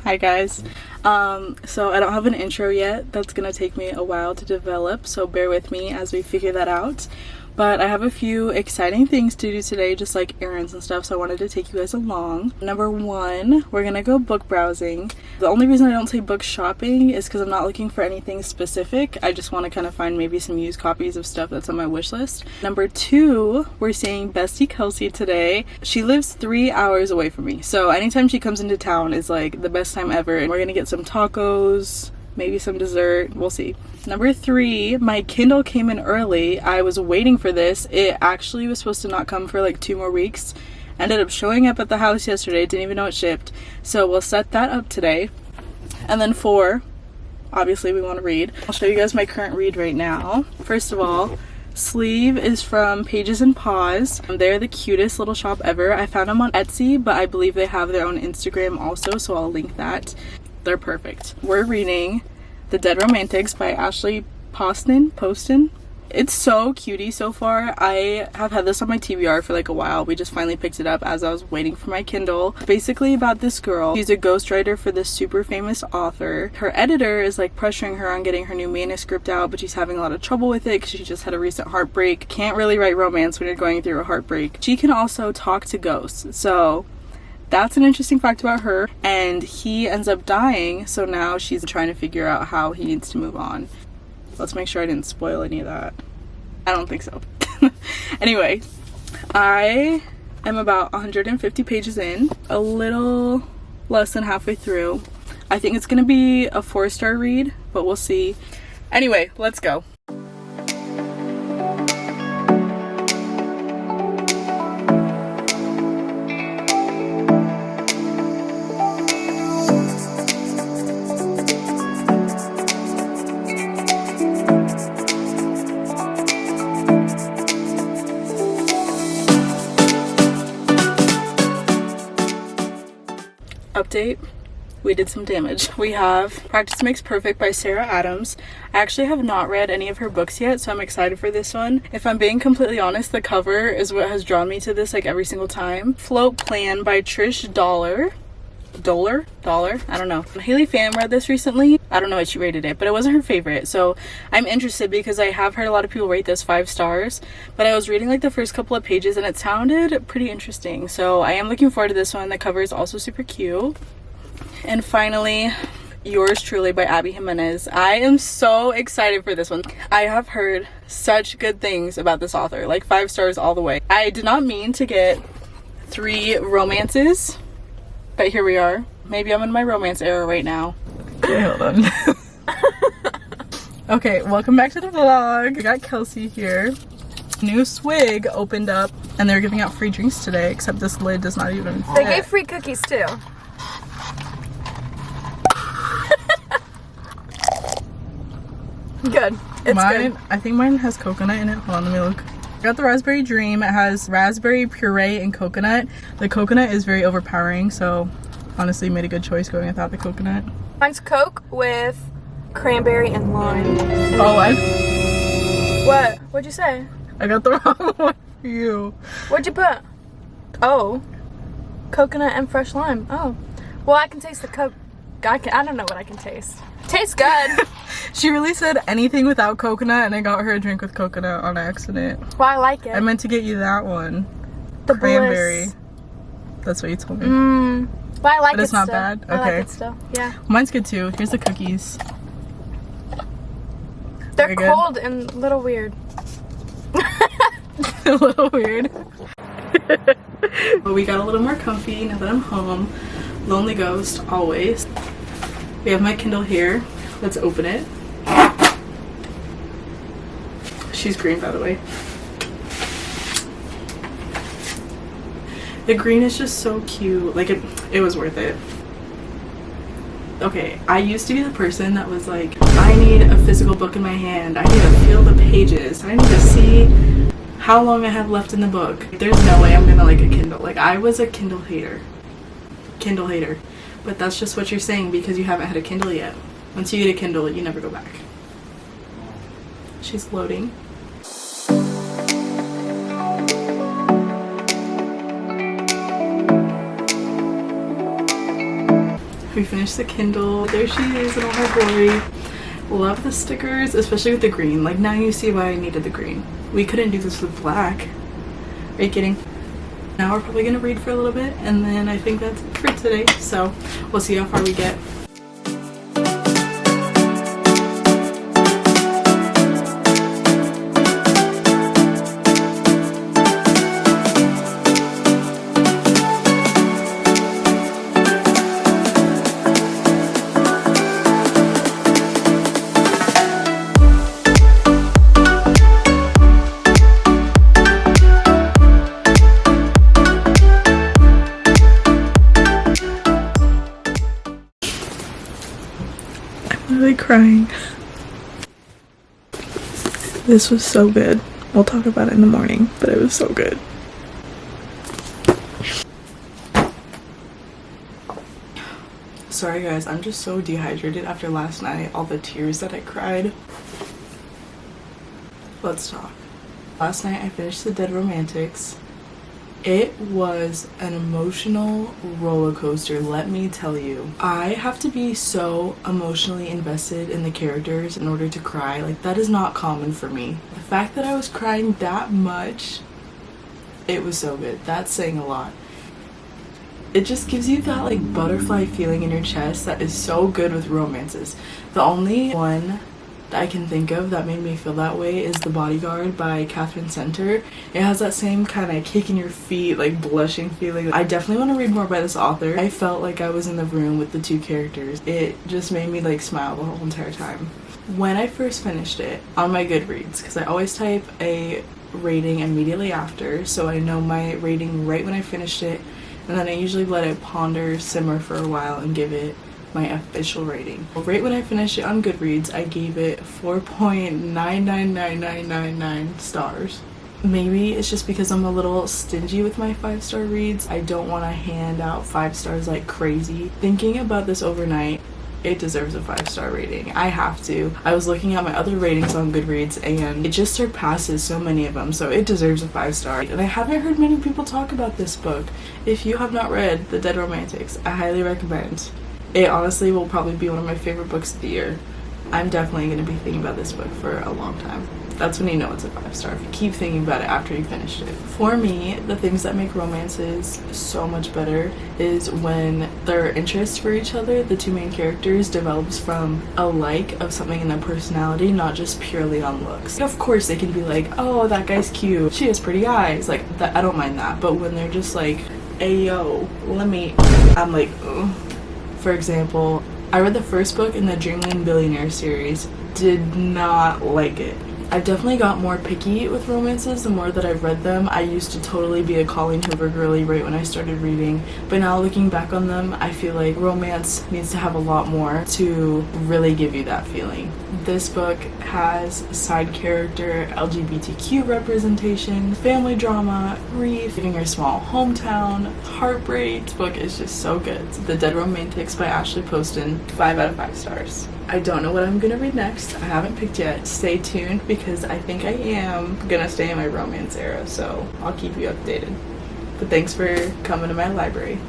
Hi guys. So I don't have an intro yet. That's gonna take me a while to develop, so bear with me as we figure that out. But I have a few exciting things to do today, just like errands and stuff, so I wanted to take you guys along. Number one, we're gonna go book browsing. The only reason I don't say book shopping is because I'm not looking for anything specific. I just want to kind of find maybe some used copies of stuff that's on my wish list. Number two, we're seeing Bestie Kelsey today. She lives 3 hours away from me, so anytime she comes into town is like the best time ever. And we're gonna get some tacos, maybe some dessert, we'll see. Number three, my Kindle came in early. I was waiting for this. It actually was supposed to not come for like 2 more weeks. Ended up showing up at the house yesterday, didn't even know it shipped. So we'll set that up today. And then four, obviously we want to read. I'll show you guys my current read right now. First of all, Sleeve is from Pages and Paws. They're the cutest little shop ever. I found them on Etsy, but I believe they have their own Instagram also, so I'll link that. They're perfect. We're reading The Dead Romantics by Ashley Poston. It's so cutie so far. I have had this on my TBR for like a while. We just finally picked it up as I was waiting for my Kindle. Basically about this girl. She's a ghostwriter for this super famous author. Her editor is like pressuring her on getting her new manuscript out, but she's having a lot of trouble with it because she just had a recent heartbreak. Can't really write romance when you're going through a heartbreak. She can also talk to ghosts, so that's an interesting fact about her. And he ends up dying, so now she's trying to figure out how he needs to move on. Let's make sure I didn't spoil any of that. I don't think so. Anyway, I am about 150 pages in, a little less than halfway through. I think it's gonna be a 4-star read, but we'll see. Anyway, let's go. Update, we did some damage. We have Practice Makes Perfect by Sarah Adams. I actually have not read any of her books yet, so I'm excited for this one. If I'm being completely honest, the cover is what has drawn me to this like every single time. Float Plan by Trish Dollar, I don't know. Haley Pham read this recently. I don't know what she rated it, but it wasn't her favorite, so I'm interested because I have heard a lot of people rate this 5 stars, but I was reading like the first couple of pages and it sounded pretty interesting, so I am looking forward to this one. The cover is also super cute. And finally, Yours Truly by Abby Jimenez. I am so excited for this one. I have heard such good things about this author, like 5 stars all the way. I did not mean to get 3 romances, but here we are. Maybe I'm in my romance era right now. Okay, hold on. Okay, welcome back to the vlog. We got Kelsey here. New Swig opened up and they're giving out free drinks today, except this lid does not even fit. They gave free cookies too. Good. It's mine, good. I think mine has coconut in it. Hold on, let me look. I got the Raspberry Dream. It has raspberry puree and coconut. The coconut is very overpowering, so honestly made a good choice going without the coconut. Mine's Coke with cranberry and lime. Oh, What? What'd you say? I got the wrong one for you. What'd you put? Oh. Coconut and fresh lime. Oh. Well, I can taste the Coke. I don't know what I can taste. Tastes good. She really said anything without coconut, and I got her a drink with coconut on accident. Well, I like it. I meant to get you that one. The cranberry. Bliss. That's what you told me. But I like it. But it's not still. bad? I like Okay. it still. Yeah. Mine's good too. Here's the cookies. They're Very good. cold and a little weird. A little weird. But we got a little more comfy now that I'm home. Lonely Ghost, always. We have my Kindle here. Let's open it. She's green, by the way. The green is just so cute. Like, it was worth it. Okay, I used to be the person that was like, I need a physical book in my hand. I need to feel the pages. I need to see how long I have left in the book. There's no way I'm gonna like a Kindle. Like, I was a Kindle hater. But that's just what you're saying because you haven't had a Kindle yet. Once you get a Kindle, you never go back. She's loading. We finished the Kindle. There she is in all her glory. Love the stickers, especially with the green. Like, now you see why I needed the green. We couldn't do this with black. Are you kidding? Now we're probably gonna read for a little bit, and then I think that's it for today. So we'll see how far we get. I'm really crying. This was so good. We'll talk about it in the morning, but it was so good. Sorry guys, I'm just so dehydrated after last night, all the tears that I cried. Let's talk. Last night I finished The Dead Romantics. It was an emotional roller coaster, let me tell you. I have to be so emotionally invested in the characters in order to cry. Like, that is not common for me. The fact that I was crying that much, it was so good. That's saying a lot. It just gives you that like butterfly feeling in your chest that is so good with romances. The only one that I can think of that made me feel that way is The Bodyguard by Catherine Center. It has that same kind of kick in your feet, like blushing feeling. I definitely want to read more by this author. I felt like I was in the room with the two characters. It just made me like smile the whole entire time. When I first finished it on my Goodreads, because I always type a rating immediately after, so I know my rating right when I finished it, and then I usually let it ponder, simmer for a while, and give it my official rating. Right when I finished it on Goodreads, I gave it 4.999999 stars. Maybe it's just because I'm a little stingy with my 5-star reads. I don't want to hand out 5 stars like crazy. Thinking about this overnight, it deserves a 5-star rating. I have to. I was looking at my other ratings on Goodreads and it just surpasses so many of them, so it deserves a 5-star. And I haven't heard many people talk about this book. If you have not read The Dead Romantics, I highly recommend. It honestly will probably be one of my favorite books of the year. I'm definitely going to be thinking about this book for a long time. That's when you know it's a 5-star, if you keep thinking about it after you finished it. For me, the things that make romances so much better is when their interest for each other, the two main characters, develops from a like of something in their personality, not just purely on looks. Of course they can be like, oh, that guy's cute, she has pretty eyes, like that, I don't mind that. But when they're just like, hey yo, I'm like, ugh. For example, I read the first book in the Dreamland Billionaire series, did not like it. I've definitely got more picky with romances the more that I've read them. I used to totally be a Colleen Hoover girly right when I started reading, but now looking back on them, I feel like romance needs to have a lot more to really give you that feeling. This book has side character, LGBTQ representation, family drama, grief, leaving your small hometown, heartbreak. This book is just so good. It's The Dead Romantics by Ashley Poston, 5 out of 5 stars. I don't know what I'm gonna read next. I haven't picked yet. Stay tuned because I think I am gonna stay in my romance era, so I'll keep you updated. But thanks for coming to my library.